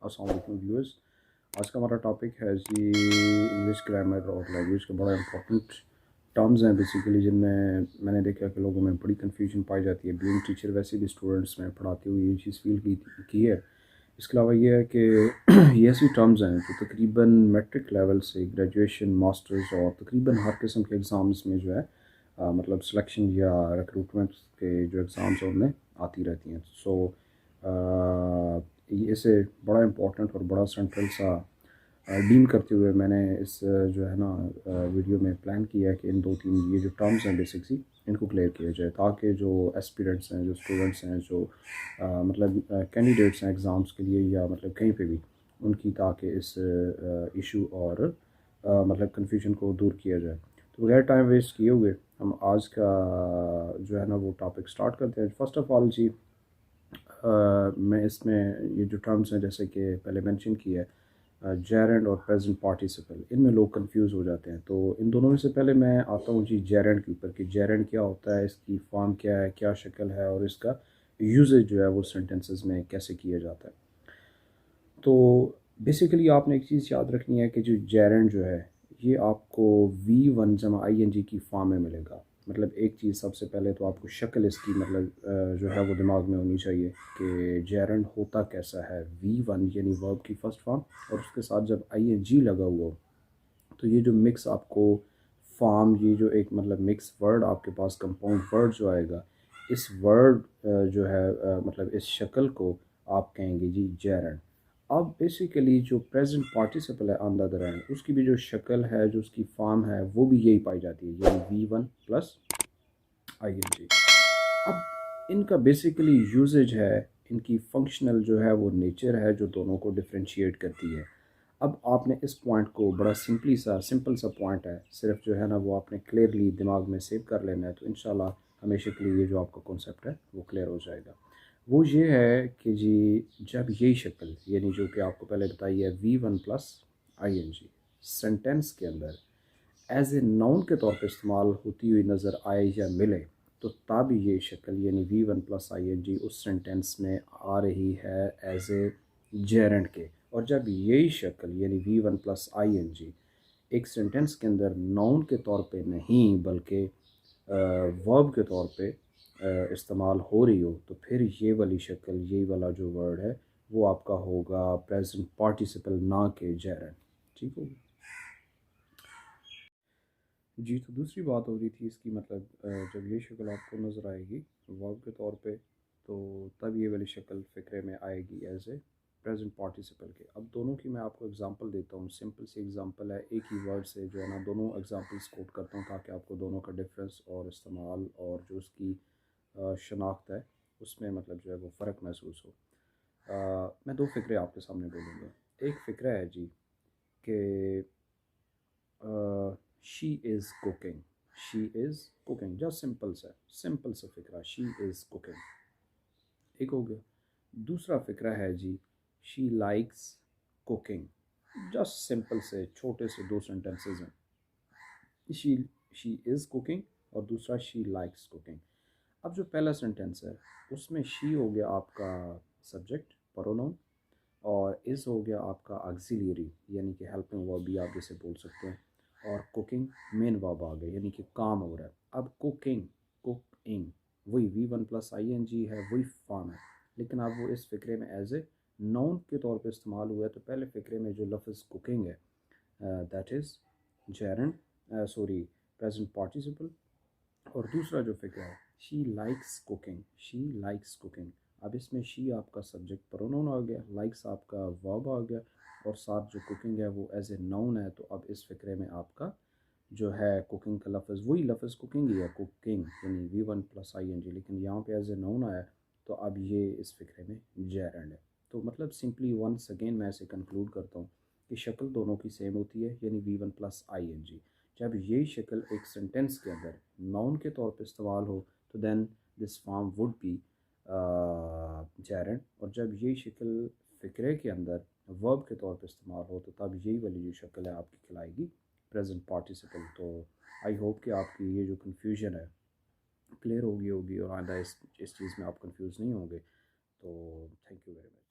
अस्सलाम वालेकुम व्यूअर्स। आज का हमारा टॉपिक है जी इंग्लिश ग्रामर और लैंग्वेज के बड़ा इंपॉर्टेंट टर्म्स हैं बेसिकली, जिनमें मैंने देखा कि लोगों में बड़ी कन्फ्यूजन पाई जाती है। बीइंग टीचर वैसे भी स्टूडेंट्स में पढ़ाते हुए ये चीज़ फील की है। इसके अलावा ये है कि ये ऐसी टर्म्स हैं जो तकरीबन मैट्रिक लेवल से ग्रेजुएशन, मास्टर्स और तकरीबन हर किस्म के एग्ज़ाम्स में जो है मतलब सिलेक्शन या रिक्रूटमेंट के जो एग्ज़ाम्स हैं उनमें आती रहती हैं। सो इसे बड़ा इम्पोर्टेंट और बड़ा सेंट्रल सा डील करते हुए मैंने इस जो है ना वीडियो में प्लान किया है कि इन दो तीन ये जो टर्म्स हैं बेसिकली इनको क्लियर किया जाए, ताकि जो एस्पिरेंट्स हैं, जो स्टूडेंट्स हैं, जो मतलब कैंडिडेट्स हैं एग्ज़ाम्स के लिए या मतलब कहीं पे भी, उनकी ताकि इस इशू और मतलब कन्फ्यूजन को दूर किया जाए। तो बगैर टाइम वेस्ट किए हुए हम आज का जो है ना वो टॉपिक स्टार्ट करते हैं। फ़र्स्ट ऑफ़ ऑल जी, मैं इसमें ये जो टर्म्स हैं जैसे कि पहले मेंशन किया है, जेरेंड और प्रेजेंट पार्टिसिपल, इनमें लोग कंफ्यूज हो जाते हैं। तो इन दोनों में से पहले मैं आता हूँ जी जेरेंड के ऊपर कि जेरेंड क्या होता है, इसकी फॉर्म क्या है, क्या शक्ल है और इसका यूजेज जो है वो सेंटेंसेस में कैसे किया जाता है। तो बेसिकली आपने एक चीज़ याद रखनी है कि जो जेरेंड जो है ये आपको V1 जमा ING की फॉर्म में मिलेगा। मतलब एक चीज़ सबसे पहले तो आपको शक्ल इसकी मतलब जो है वो दिमाग में होनी चाहिए कि जेरेंड होता कैसा है। V1 यानी वर्ब की फर्स्ट फॉर्म और उसके साथ जब ING लगा हुआ हो तो ये जो मिक्स आपको फॉर्म, ये जो एक मतलब मिक्स वर्ड आपके पास कंपाउंड वर्ड जो आएगा, इस वर्ड जो है मतलब इस शक्ल को आप कहेंगे जी जेरेंड। अब बेसिकली जो प्रेजेंट पार्टिसिपल है ऑन द अदर हैंड, उसकी भी जो शक्ल है, जो उसकी फॉर्म है, वो भी यही पाई जाती है, यानी V1 + ING। अब इनका बेसिकली यूजेज है, इनकी फंक्शनल जो है वो नेचर है जो दोनों को डिफ्रेंशिएट करती है। अब आपने इस पॉइंट को बड़ा सिंपल सा पॉइंट है, सिर्फ जो है ना वो आपने क्लियरली दिमाग में सेव कर लेना है, तो इंशाल्लाह हमेशा के लिए ये जो आपका कॉन्सेप्ट है वो क्लियर हो जाएगा। वो ये है कि जी जब यही शक्ल यानी जो कि आपको पहले बताई है V1 + ING सेंटेंस के अंदर एज ए नाउन के तौर पे इस्तेमाल होती हुई नज़र आए या मिले, तो तब ये शक्ल यानी V1 + ING उस सेंटेंस में आ रही है एज ए जेरेंड के। और जब यही शक्ल यानी V1 + ING एक सेंटेंस के अंदर नाउन के तौर पे नहीं बल्कि वर्ब के तौर पे इस्तेमाल हो रही हो, तो फिर ये वाली शक्ल, ये वाला जो वर्ड है वो आपका होगा प्रेजेंट पार्टिसिपल, ना कि जेरेंड। ठीक हो जी। तो दूसरी बात हो रही थी इसकी मतलब जब ये शक्ल आपको नज़र आएगी वर्ब के तौर पे, तो तब ये वाली शक्ल फ़िक्रे में आएगी एज ए प्रेजेंट पार्टिसिपल के। अब दोनों की मैं आपको एग्जांपल देता हूँ, सिंपल सी एग्जांपल है, एक ही वर्ड से जो है ना दोनों एग्जांपल्स कोट करता हूँ ताकि आपको दोनों का डिफरेंस और इस्तेमाल और जो उसकी शनाख्त है उसमें मतलब जो है वो फ़र्क महसूस हो। मैं दो फ़िक्रे आपके सामने बोलूँगा। एक फ़िक्रा है जी कि she is cooking, she is cooking, just simple सा फिक्रा, शी इज़ कुकिंग, एक हो गया। दूसरा फिक्रा है जी she likes cooking, just simple से छोटे से दो सेंटेंसेस हैं, शी शी इज़ कुकिंग और दूसरा शी लाइक्स कुकिंग। अब जो पहला सेंटेंस है उसमें शी हो गया आपका सब्जेक्ट प्रोनाउन और इज़ हो गया आपका ऑक्सिलियरी यानी कि हेल्पिंग वर्ब भी आप इसे बोल सकते हैं, और कुकिंग मेन वर्ब आ गया यानी कि काम हो रहा है। अब कुकिंग वही V1 + ING है, वही फॉर्म है, लेकिन अब वो इस फिक्रे में एज ए नाउन के तौर पे इस्तेमाल हुआ है। तो पहले फिक्रे में जो लफ्ज़ कुकिंग है that is gerund, sorry present participle, और दूसरा जो फिक्र है she likes cooking, she likes cooking. अब इसमें शी आपका सब्जेक्ट प्रोनाउन आ गया, लाइक्स आपका वर्ब आ गया, और साथ जो कुकिंग है वो एज ए नाउन है। तो अब इस फिक्रे में आपका जो है कुकिंग का लफ्ज़ वही लफ्ज़ कुकिंग ही है, कुकिंग यानी V1 + ING, लेकिन यहाँ पे एज ए नाउन आया, तो अब ये इस फिक्रे में जेरेंड है। तो मतलब सिंपली वंस अगेन मैं इसे कंक्लूड करता हूँ कि शक्ल दोनों की सेम होती है यानी V1 + ING। जब यही शक्ल एक सेंटेंस के अंदर नाउन के तौर पे इस्तेमाल हो तो then this form would be gerund, और जब यही शक्ल फ़िक्रे के अंदर वर्ब के तौर पे इस्तेमाल हो तो तब यही वाली जो शक्ल है आपकी खिलाएगी प्रेजेंट पार्टिसिपल। तो आई होप कि आपकी ये जो कन्फ्यूजन है क्लियर होगी और आइंदा इस चीज़ में आप कंफ्यूज नहीं होंगे। तो थैंक यू वेरी मच।